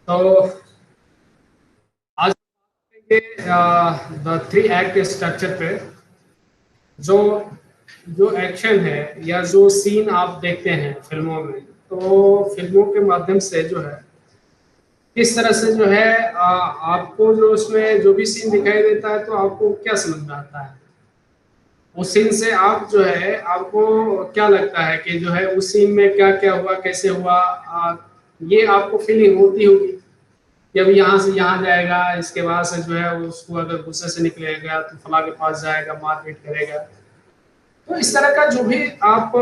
तो आज के द थ्री एक्ट स्ट्रक्चर पे जो जो एक्शन है या जो सीन आप देखते हैं फिल्मों में, तो फिल्मों के माध्यम से जो है किस तरह से जो है आपको जो उसमें जो भी सीन दिखाई देता है तो आपको क्या समझ में आता है उस सीन से। आप जो है आपको क्या लगता है कि जो है उस सीन में क्या क्या हुआ, कैसे हुआ, ये आपको फीलिंग होती होगी कि अभी यहाँ से यहाँ जाएगा, इसके बाद से जो है उसको अगर गुस्से से निकलेगा तो फला के पास जाएगा, मारपीट करेगा। तो इस तरह का जो भी आप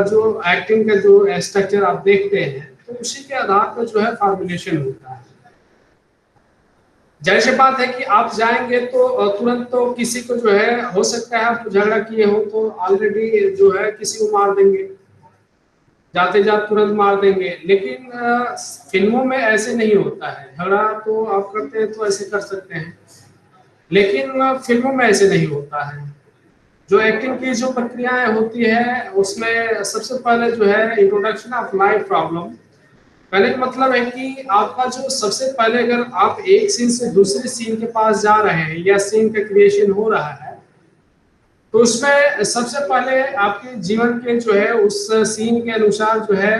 जो एक्टिंग का जो स्ट्रक्चर आप देखते हैं तो उसी के आधार पर जो है फॉर्मुलेशन होता है। जाहिर सी बात है कि आप जाएंगे तो तुरंत तो किसी को जो है हो सकता है आप झगड़ा किए हो तो ऑलरेडी जो है किसी को मार देंगे, जाते जाते तुरंत मार देंगे। लेकिन फिल्मों में ऐसे नहीं होता है। झगड़ा तो आप करते हैं तो ऐसे कर सकते हैं, लेकिन फिल्मों में ऐसे नहीं होता है। जो एक्टिंग की जो प्रक्रियाएं होती है उसमें सबसे पहले जो है इंट्रोडक्शन ऑफ लाइफ प्रॉब्लम। कहने का मतलब है कि आपका जो सबसे पहले अगर आप एक सीन से दूसरे सीन के पास जा रहे हैं या सीन का क्रिएशन हो रहा है तो उसमें सबसे पहले आपके जीवन के जो है उस सीन के अनुसार जो है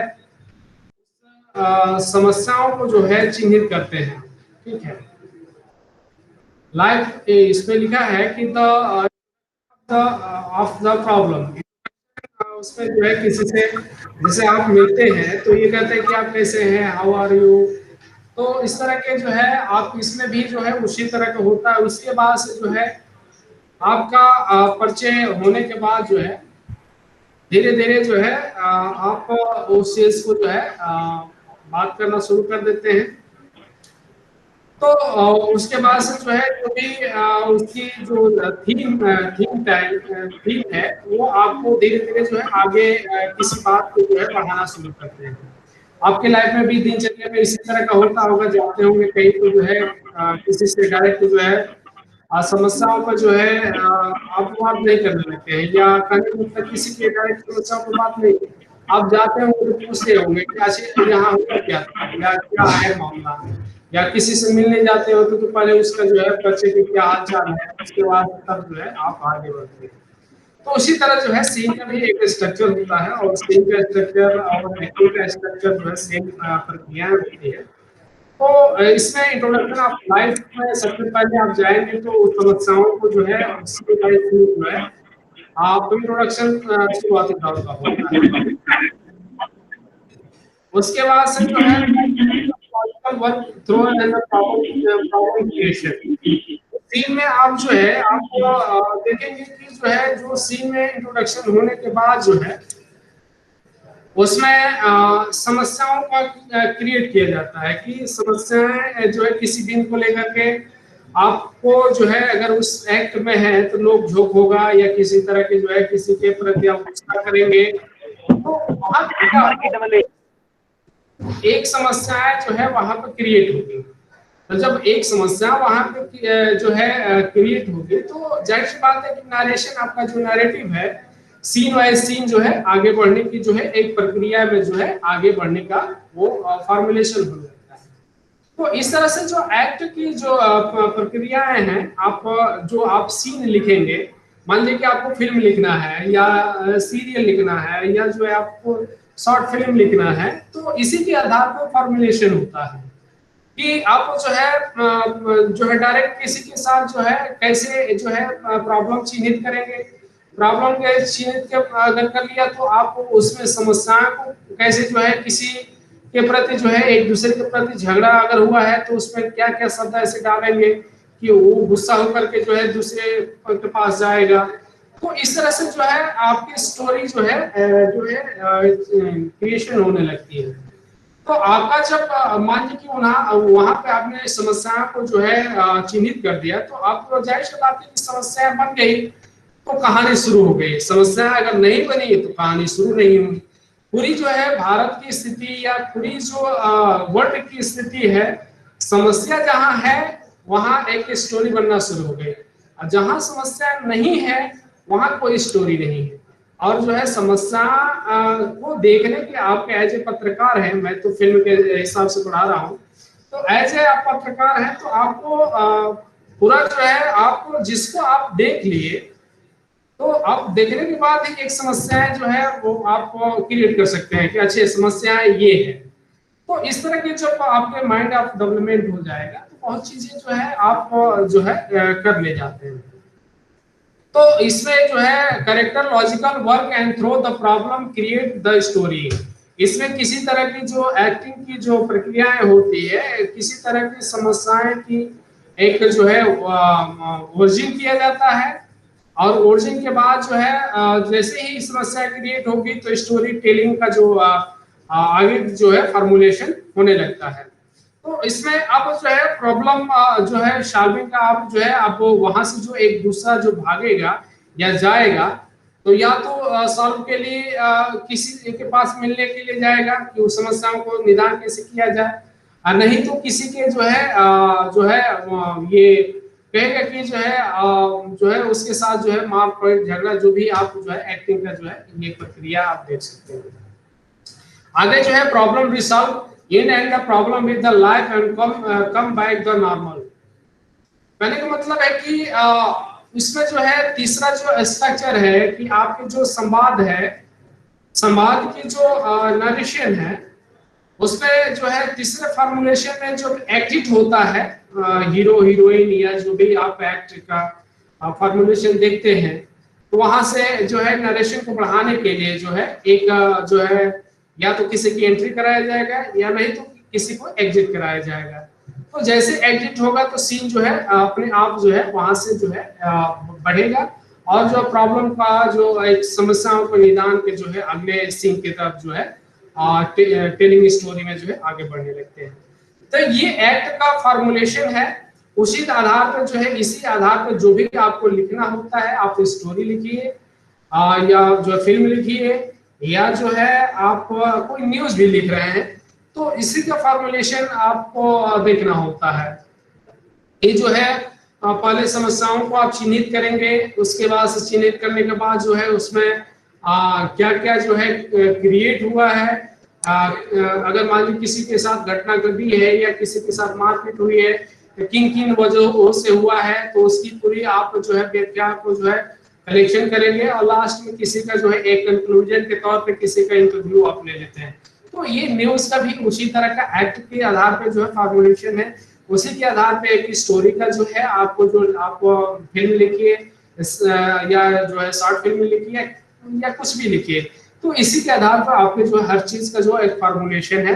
समस्याओं को जो है चिन्हित करते हैं। ठीक है, लाइफ इसमें लिखा है कि द ऑफ द प्रॉब्लम। उसमें जो है किसी से जैसे आप मिलते हैं तो ये कहते हैं कि आप कैसे हैं, हाउ आर यू। तो इस तरह के जो है आप इसमें भी जो है उसी तरह का होता है। उसके बाद से जो है आपका परिचय होने के बाद जो है धीरे धीरे जो है आप उस चीज को जो है बात करना शुरू कर देते हैं। तो उसके बाद से जो है जो भी उसकी जो थीम थीम है वो आपको धीरे धीरे जो है आगे किसी बात को जो है बढ़ाना शुरू करते हैं। आपके लाइफ में भी दिनचर्या में इसी तरह का होता होगा, जाते होंगे कहीं तो जो है किसी से डायरेक्ट जो है समस्याओं पर जो है आप बात नहीं करने लगते हैं या कहीं मतलब किसी के डायरेक्ट समस्याओं पर बात नहीं। आप जाते होंगे तो पूछते होंगे कि अच्छा यहाँ हुआ क्या था या क्या है मामला, या किसी से मिलने जाते हो तो पहले उसका जो है परिचय के क्या हाल चाल है, उसके बाद तब जो है आप आगे बढ़ते हैं। तो उसी तरह जो है सीन का भी एक स्ट्रक्चर होता है और सीन का स्ट्रक्चर और एक्टिंग का स्ट्रक्चर जो है सेम प्रक्रियाएं होती है। तो इसमें इंट्रोडक्शन ऑफ लाइफ में सबसे पहले आप जाएंगे तो उस समस्याओं को जो है उसकी लाइफ में जो है आप इंट्रोडक्शन शुरुआती दौर का होता है। उसके बाद से जो है work through and problem creation. Scene में आप जो है आप देखेंगे कि जो है जो सीन में इंट्रोडक्शन होने के बाद जो है उसमें समस्याओं का क्रिएट किया जाता है कि समस्याएं जो है किसी दिन को लेकर के आपको जो है अगर उस एक्ट में है तो लोग झोंक होगा या किसी तरह के जो है किसी के प्रति आप गुस्सा करेंगे। तो वहां एक समस्या जो है वहां पर क्रिएट होगी। तो जब एक समस्या वहां पे जो है क्रिएट होगी तो जाहिर सी बात है कि नरेशन आपका जो नैरेटिव है सीन वाइज सीन जो है आगे बढ़ने की जो है एक प्रक्रिया में जो है आगे बढ़ने का वो फॉर्मुलेशन हो जाता है। तो इस तरह से जो एक्ट की जो प्रक्रियाएं हैं आप जो आप सीन लिखेंगे, मान लीजिए कि आपको फिल्म लिखना है या सीरियल लिखना है या जो है आपको शॉर्ट फिल्म लिखना है तो इसी के आधार पर फॉर्मुलेशन होता है कि आप जो है डायरेक्ट किसी के साथ जो है कैसे जो है प्रॉब्लम चिन्हित करेंगे। प्रॉब्लम के चिन्हित के अगर कर लिया तो आप उसमें समस्याओं को कैसे जो है किसी के प्रति जो है एक दूसरे के प्रति झगड़ा अगर हुआ है तो उसमें क्या क्या शब्द ऐसे डालेंगे कि वो गुस्सा होकर के जो है दूसरे के पास जाएगा। तो इस तरह से जो है आपकी स्टोरी जो है क्रिएशन होने लगती है। तो आपका जब मान लीजिए कि वहां पे आपने समस्या को जो है चिन्हित कर दिया तो आपको जाहिर सी बात है कि समस्या बन गई तो कहानी शुरू हो गई। समस्या अगर नहीं बनी तो कहानी शुरू नहीं हुई। पूरी जो है भारत की स्थिति या पूरी जो वर्ल्ड की स्थिति है, समस्या जहां है वहां एक स्टोरी बनना शुरू हो गई और जहां समस्या नहीं है वहां कोई स्टोरी नहीं है। और जो है समस्या को देखने के आपके एज ए पत्रकार है, मैं तो फिल्म के हिसाब से पढ़ा रहा हूँ, तो एज ए आप पत्रकार हैं तो आपको पूरा जो है आपको जिसको आप देख लिए तो आप देखने के बाद ही एक समस्याएं जो है वो आप क्रिएट कर सकते हैं कि अच्छे समस्याएं ये है। तो इस तरह के जब आपके माइंड ऑफ डेवलपमेंट हो जाएगा तो बहुत चीजें जो है आप जो है कर ले जाते हैं। तो इसमें जो है character logical work and through the problem create the story. इसमें किसी तरह की जो एक्टिंग की जो प्रक्रियाएं होती है, किसी तरह की समस्याएं की एक जो है वर्जिंग किया जाता है और ओरिजिन के बाद जो है जैसे ही समस्या क्रिएट होगी तो स्टोरी टेलिंग का जो आगे जो है फॉर्मुलेशन होने लगता है। तो इसमें अब जो है प्रॉब्लम जो है सॉल्विंग का आप जो है अब वहां से जो एक दूसरा जो भागेगा या जाएगा तो या तो सॉल्व के लिए किसी के पास मिलने के लिए जाएगा कि उस समस्याओं को निदान कैसे किया जाए, और नहीं तो किसी के जो है ये कहेगा कि जो है उसके साथ जो है मार पॉइंट झगड़ा जो भी आप जो है एक्टिंग का जो है ये प्रक्रिया आप देख सकते हैं। आगे जो है problem resolve in and the problem with the life and come back the normal. कहने का मतलब है कि इसमें जो है तीसरा जो स्ट्रक्चर है कि आपके जो संवाद है, संवाद की जो नरेशन है उसमें जो है तीसरे फॉर्मुलेशन में जो एडिट होता है हीरो हीरोइन या जो भी आप एक्ट का फॉर्मुलेशन देखते हैं तो वहां से जो है नरेशन को बढ़ाने के लिए जो है एक जो है या तो किसी की एंट्री कराया जाएगा या नहीं तो किसी को एग्जिट कराया जाएगा। तो जैसे एग्जिट होगा तो सीन जो है अपने आप जो है वहां से जो है बढ़ेगा और जो प्रॉब्लम का जो एक समस्याओं को निदान के जो है अगले सीन की तरफ जो है टेलिंग स्टोरी में जो है आगे बढ़ने लगते हैं। तो ये एक्ट का फॉर्मुलेशन है, उसी आधार पर जो है इसी आधार पर जो भी आपको लिखना होता है आप स्टोरी लिखिए या जो फिल्म लिखिए या जो है आप कोई न्यूज भी लिख रहे हैं तो इसी का फॉर्मुलेशन आपको देखना होता है। ये जो है पहले समस्याओं को आप चिन्हित करेंगे, उसके बाद चिन्हित करने के बाद जो है उसमें क्या क्या जो है क्रिएट हुआ है। अगर मान लीजिए किसी के साथ घटना घटी है या किसी के साथ मारपीट हुई है तो किन किन वजहों से हुआ है तो उसकी पूरी आप जो है व्याख्या को जो है कलेक्शन करेंगे और लास्ट में किसी का जो है एक कंक्लूजन के तौर पे किसी का इंटरव्यू आप ले लेते हैं। तो ये न्यूज का भी उसी तरह का एक्ट के आधार पे जो है फॉर्मुलेशन है, उसी के आधार पे एक स्टोरी का जो है आपको जो आप फिल्म लिखिए या जो है शॉर्ट फिल्म लिखिए या कुछ भी लिखिए तो इसी के आधार पर आपके जो हर चीज का जो एक फॉर्मुलेशन है।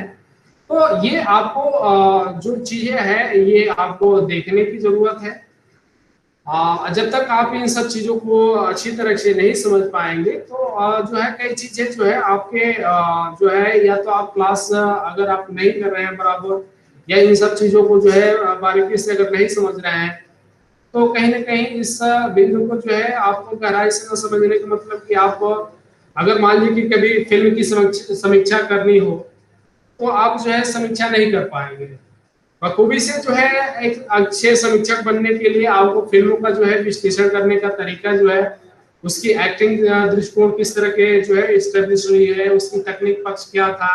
तो ये आपको जो चीजें है ये आपको देखने की जरूरत है। जब तक आप इन सब चीजों को अच्छी तरह से नहीं समझ पाएंगे तो जो है कई चीजें जो है आपके जो है या तो आप क्लास अगर आप नहीं कर रहे हैं बराबर या इन सब चीजों को जो है बारीकी से अगर नहीं समझ रहे हैं तो कहीं ना कहीं इस बिंदु को जो है आपको गहराई से न समझने का मतलब कि आप अगर मान लीजिए कि कभी फिल्म की समीक्षा करनी हो तो आप जो है समीक्षा नहीं कर पाएंगे। बखूबी से जो है एक अच्छे समीक्षक बनने के लिए आपको फिल्मों का जो है विश्लेषण करने का तरीका जो है उसकी एक्टिंग दृष्टिकोण किस तरह के जो है एस्टेब्लिश हुई है, उसकी तकनीक पक्ष क्या था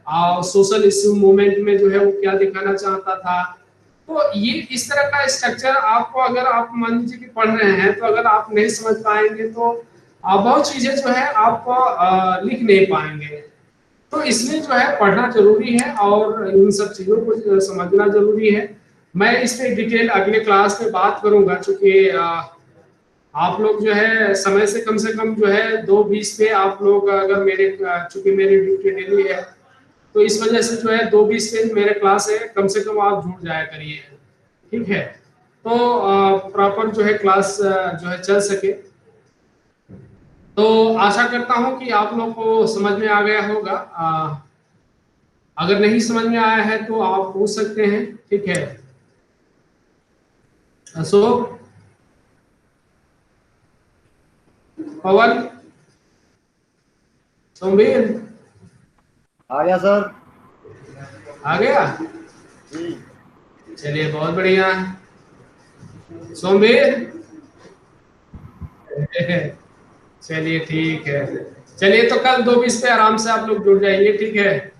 और सोशल इश्यू मूवमेंट में जो है वो क्या दिखाना चाहता था। तो ये इस तरह का स्ट्रक्चर आपको अगर आप मान लीजिए कि पढ़ रहे हैं तो अगर आप नहीं समझ पाएंगे तो बहुत चीजें जो है आप लिख नहीं पाएंगे। तो इसलिए जो है पढ़ना जरूरी है और इन सब चीजों को समझना जरूरी है। मैं इस पे डिटेल अगले क्लास में बात करूंगा क्योंकि आप लोग जो है समय से कम जो है 2:20 पे आप लोग अगर मेरे चूंकि मेरी ड्यूटी डेली है तो इस वजह से जो है 2:20 पे मेरे क्लास है, कम से कम आप जुड़ जाया करिए, ठीक है। तो प्रॉपर जो है क्लास जो है चल सके। तो आशा करता हूं कि आप लोग को समझ में आ गया होगा। अगर नहीं समझ में आया है तो आप पूछ सकते हैं, ठीक है। अशोक, पवन, सोमवीर आ गया सर। आ गया, चलिए बहुत बढ़िया। सोमवीर चलिए ठीक है, चलिए तो कल 2:20 पे आराम से आप लोग जुड़ जाइए, ठीक है।